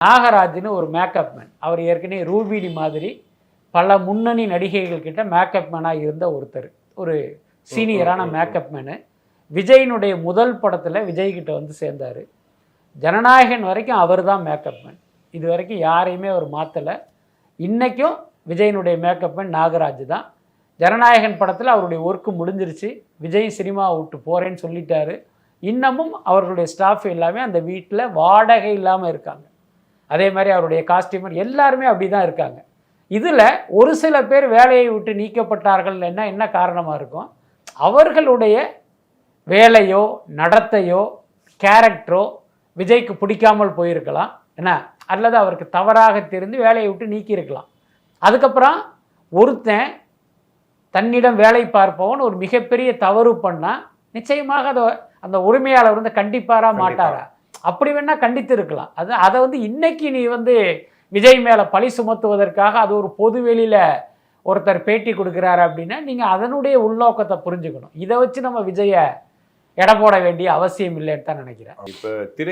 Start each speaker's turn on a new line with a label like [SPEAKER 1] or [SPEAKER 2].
[SPEAKER 1] நாகராஜ்னு ஒரு makeup man. அவர் ஏற்கனவே ரூபினி மாதிரி பல முன்னணி நடிகைகள் கிட்ட மேக்கப் மேனாக இருந்த ஒருத்தர், ஒரு சீனியரான மேக்கப் மேனு. விஜயினுடைய முதல் படத்தில் விஜய்கிட்ட வந்து சேர்ந்தார். ஜனநாயகன் வரைக்கும் அவர் தான் மேக்கப் மேன். இது வரைக்கும் யாரையுமே அவர் மாற்றலை. இன்றைக்கும் விஜயினுடைய மேக்கப் மேன் நாகராஜ் தான். ஜனநாயகன் படத்தில் அவருடைய ஒர்க்கு முடிஞ்சிருச்சு. விஜய் சினிமாவை விட்டு போகிறேன்னு சொல்லிட்டாரு. இன்னமும் அவர்களுடைய ஸ்டாஃப் எல்லாமே அந்த வீட்டில் வாடகை இல்லாமல் இருக்காங்க. அதே மாதிரி அவருடைய காஸ்டியூமர் எல்லாருமே அப்படி தான் இருக்காங்க. இதில் ஒரு சில பேர் வேலையை விட்டு நீக்கப்பட்டார்கள். என்ன காரணமாக இருக்கும்? அவர்களுடைய வேலையோ நடத்தையோ கேரக்டரோ விஜய்க்கு பிடிக்காமல் போயிருக்கலாம், என்ன, அல்லது அவருக்கு தவறாக தெரிந்து வேலையை விட்டு நீக்கியிருக்கலாம். அதுக்கப்புறம் ஒருத்தன் தன்னிடம் வேலை பார்ப்பவன் ஒரு மிகப்பெரிய தவறு பண்ணால் நிச்சயமாக அந்த உரிமையாளர் வந்து கண்டிப்பாரா மாட்டாரா? அப்படி வேணா கண்டித்து இருக்கலாம். அதை வந்து இன்னைக்கு நீ வந்து விஜய் மேலே பழி சுமத்துவதற்காக அது ஒரு பொது வெளியில் ஒருத்தர் பேட்டி கொடுக்குறாரு அப்படின்னா நீங்கள் அதனுடைய உள்நோக்கத்தை புரிஞ்சுக்கணும். இதை வச்சு நம்ம விஜயை எடை போட வேண்டிய அவசியம் இல்லைன்னு தான் நினைக்கிறேன்.
[SPEAKER 2] இப்போ திரை